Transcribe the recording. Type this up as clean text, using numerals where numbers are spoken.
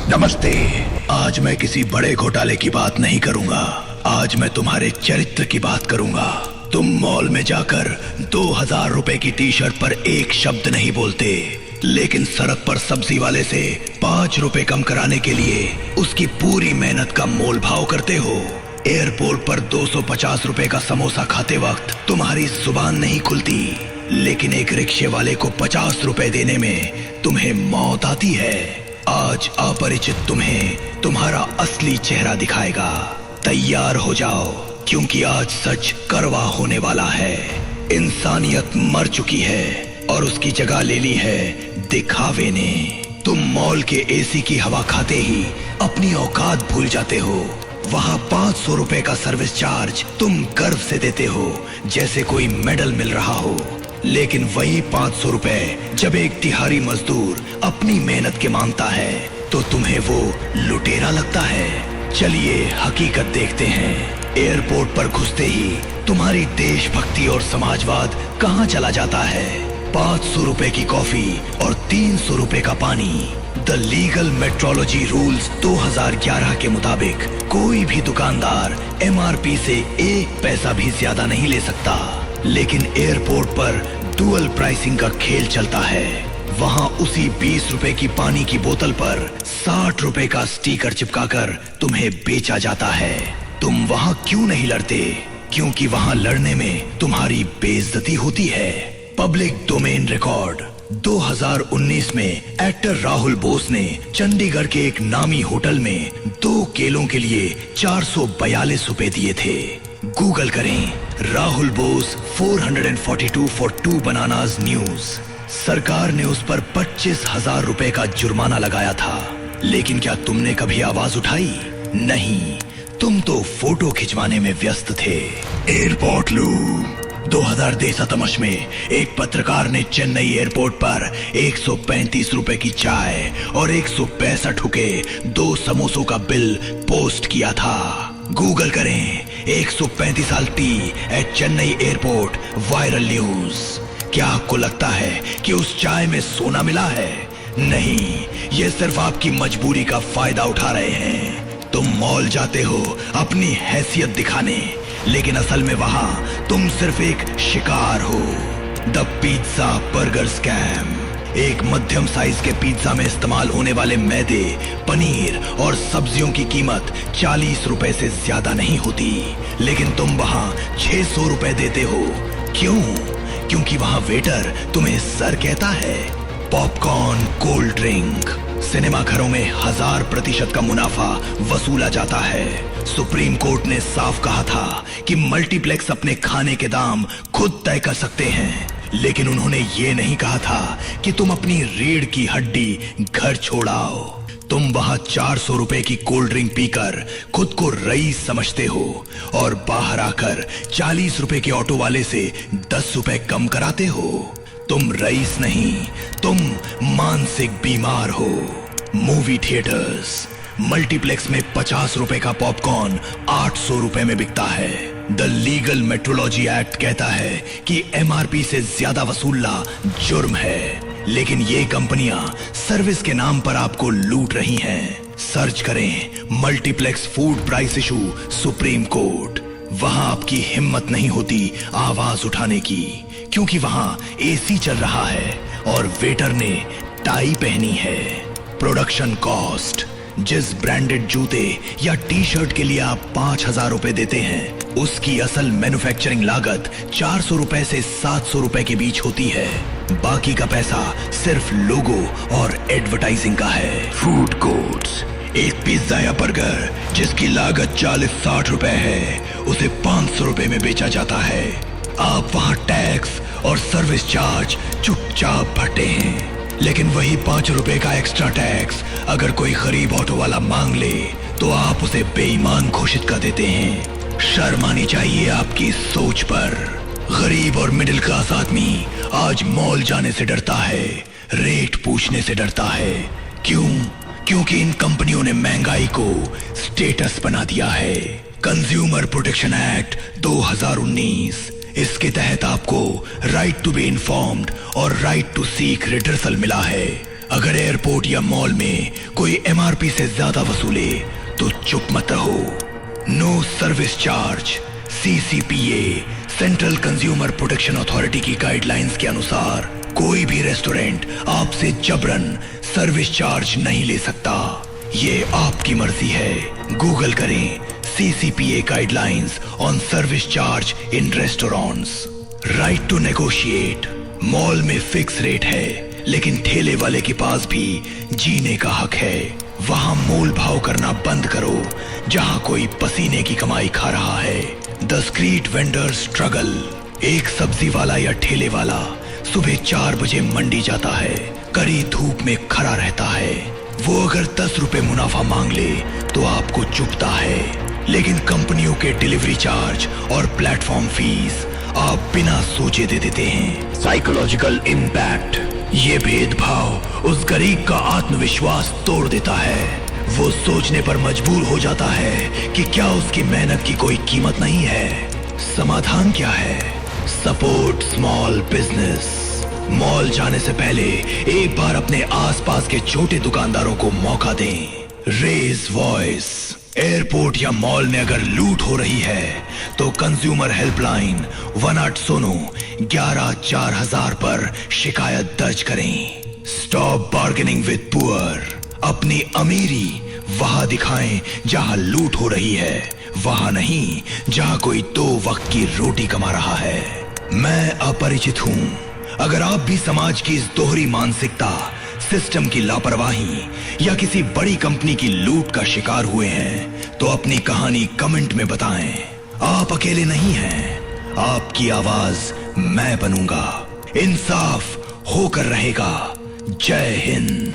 नमस्ते। आज मैं किसी बड़े घोटाले की बात नहीं करूंगा। आज मैं तुम्हारे चरित्र की बात करूंगा। तुम मॉल में जाकर 2000 रुपए की टी शर्ट पर एक शब्द नहीं बोलते, लेकिन सड़क पर सब्जी वाले से 5 रुपए कम कराने के लिए उसकी पूरी मेहनत का मोल भाव करते हो। एयरपोर्ट पर 250 रुपए का समोसा खाते वक्त तुम्हारी जुबान नहीं खुलती, लेकिन एक रिक्शे वाले को 50 रुपए देने में तुम्हें मौत आती है। आज अपरिचित तुम्हें तुम्हारा असली चेहरा दिखाएगा। तैयार हो जाओ, क्योंकि आज सच कड़वा होने वाला है। इंसानियत मर चुकी है और उसकी जगह ले ली है दिखावे ने। तुम मॉल के एसी की हवा खाते ही अपनी औकात भूल जाते हो। वहाँ 500 रुपए का सर्विस चार्ज तुम गर्व से देते हो, जैसे कोई मेडल मिल रहा हो। लेकिन वही 500 रुपए जब एक तिहारी मजदूर अपनी मेहनत के मांगता है तो तुम्हें वो लुटेरा लगता है। चलिए हकीकत देखते हैं। एयरपोर्ट पर घुसते ही तुम्हारी देशभक्ति और समाजवाद कहाँ चला जाता है। 500 रुपए की कॉफी और 300 रुपए का पानी। द लीगल मेट्रोलॉजी रूल्स 2011 के मुताबिक कोई भी दुकानदार MRP से 1 पैसा भी ज्यादा नहीं ले सकता, लेकिन एयरपोर्ट पर डुअल प्राइसिंग का खेल चलता है। वहाँ उसी 20 रुपए की पानी की बोतल पर 60 रुपए का स्टिकर चिपकाकर तुम्हें बेचा जाता है। तुम वहाँ क्यों नहीं लड़ते? क्योंकि वहाँ लड़ने में तुम्हारी बेइज्जती होती है। पब्लिक डोमेन रिकॉर्ड 2019 में एक्टर राहुल बोस ने चंडीगढ़ के एक नामी होटल में 2 केलों के लिए 442 रुपए दिए थे। गूगल करें Rahul Bose 442 for 2 bananas news. सरकार ने उस पर 25,000 रुपए का जुर्माना लगाया था, लेकिन क्या तुमने कभी आवाज उठाई? नहीं, तुम तो फोटो खिंचवाने में व्यस्त थे। एयरपोर्ट लूट 2023 में एक पत्रकार ने चेन्नई एयरपोर्ट पर 135 रुपए की चाय और 165 रुपए 2 समोसों का बिल पोस्ट किया था। गूगल करें 135 T eight Chennai airport viral news. क्या आपको लगता है कि उस चाय में सोना मिला है? नहीं, ये सिर्फ आपकी मजबूरी का फायदा उठा रहे हैं। तुम मॉल जाते हो अपनी हैसियत दिखाने, लेकिन असल में वहां तुम सिर्फ एक शिकार हो। The pizza burger scam. एक मध्यम साइज के पिज्जा में इस्तेमाल होने वाले मैदे, पनीर और सब्जियों की कीमत 40 रुपए से ज्यादा नहीं होती, लेकिन तुम वहां 600 रुपए देते हो। क्यों? क्योंकि वहां वेटर तुम्हें सर कहता है। Popcorn, cold drink. सिनेमा घरों में 1000% का मुनाफा वसूला जाता है। सुप्रीम कोर्ट ने साफ कहा था कि मल्टीप्लेक्स अपने खाने के दाम खुद तय कर सकते हैं, लेकिन उन्होंने ये नहीं कहा था कि तुम अपनी रीढ़ की हड्डी घर छोड़ाओ। तुम वहां 400 रुपए की कोल्ड ड्रिंक पीकर खुद को रईस समझते हो और बाहर आकर 40 रुपए के ऑटो वाले से 10 रुपए कम कराते हो। तुम रईस नहीं, तुम मानसिक बीमार हो। Movie theatres. मल्टीप्लेक्स में 50 रुपए का पॉपकॉर्न 800 रुपए में बिकता है। द लीगल मेट्रोलॉजी एक्ट कहता है कि MRP से ज्यादा वसूलना जुर्म है, लेकिन ये कंपनियां सर्विस के नाम पर आपको लूट रही हैं। सर्च करें multiplex food price issue supreme court. वहां आपकी हिम्मत नहीं होती आवाज उठाने की, क्योंकि वहां AC चल रहा है और वेटर ने टाई पहनी है। Production cost. जिस ब्रांडेड जूते या टी शर्ट के लिए आप 5,000 रुपए देते हैं, उसकी असल मैन्युफैक्चरिंग लागत 400 रुपए से 700 रुपए के बीच होती है। बाकी का पैसा सिर्फ लोगो और एडवर्टाइजिंग का है। Food courts. एक पिज्जा या बर्गर जिसकी लागत 40-60 रुपए है, उसे 500 रुपए में बेचा जाता है। आप वहां टैक्स और सर्विस चार्ज चुपचाप भरते हैं, लेकिन वही 5 रुपए का एक्स्ट्रा टैक्स अगर कोई गरीब ऑटो वाला मांग ले तो आप उसे बेईमान घोषित कर देते हैं। शर्म आनी चाहिए आपकी सोच पर। गरीब और मिडिल क्लास आदमी आज मॉल जाने से डरता है, रेट पूछने से डरता है। क्यों? क्योंकि इन कंपनियों ने महंगाई को स्टेटस बना दिया है। Consumer protection act 2019। इसके तहत आपको राइट टू बी इन्फॉर्म्ड और राइट टू सीक रिड्रेसल मिला है। अगर एयरपोर्ट या मॉल में कोई एमआरपी से ज्यादा वसूले तो चुप मत रहो। No service charge. CCPA central consumer protection authority की गाइडलाइंस के अनुसार कोई भी रेस्टोरेंट आपसे जबरन सर्विस चार्ज नहीं ले सकता। ये आपकी मर्जी है। गूगल करें CCPA guidelines on service charge in restaurants. Right to negotiate. Mall में फिक्स रेट है, लेकिन ठेले वाले के पास भी जीने का हक है। वहां मोल भाव करना बंद करो जहां कोई पसीने की कमाई खा रहा है। The street vendor struggle. एक सब्जी वाला या ठेले वाला सुबह 4 बजे मंडी जाता है, कड़ी धूप में खड़ा रहता है। वो अगर 10 रुपए मुनाफा मांग ले तो आपको चुभता है, लेकिन कंपनियों के डिलीवरी चार्ज और प्लेटफॉर्म फीस आप बिना सोचे दे देते हैं। Psychological impact. ये भेदभाव उस गरीब का आत्मविश्वास तोड़ देता है। वो सोचने पर मजबूर हो जाता है कि क्या उसकी मेहनत की कोई कीमत नहीं है। समाधान क्या है? Support small business. मॉल जाने से पहले एक बार अपने आसपास के छोटे दुकानदारों को मौका दें। Raise voice. एयरपोर्ट या मॉल में अगर लूट हो रही है तो कंज्यूमर हेल्पलाइन 1800-11-4000 पर शिकायत दर्ज करें। Stop bargaining with poor. अपनी अमीरी वहां दिखाएं जहां लूट हो रही है, वहां नहीं जहां कोई 2 वक्त की रोटी कमा रहा है। मैं अपरिचित हूं। अगर आप भी समाज की इस दोहरी मानसिकता, सिस्टम की लापरवाही या किसी बड़ी कंपनी की लूट का शिकार हुए हैं तो अपनी कहानी कमेंट में बताएं। आप अकेले नहीं हैं। आपकी आवाज मैं बनूंगा। इंसाफ होकर रहेगा। जय हिंद।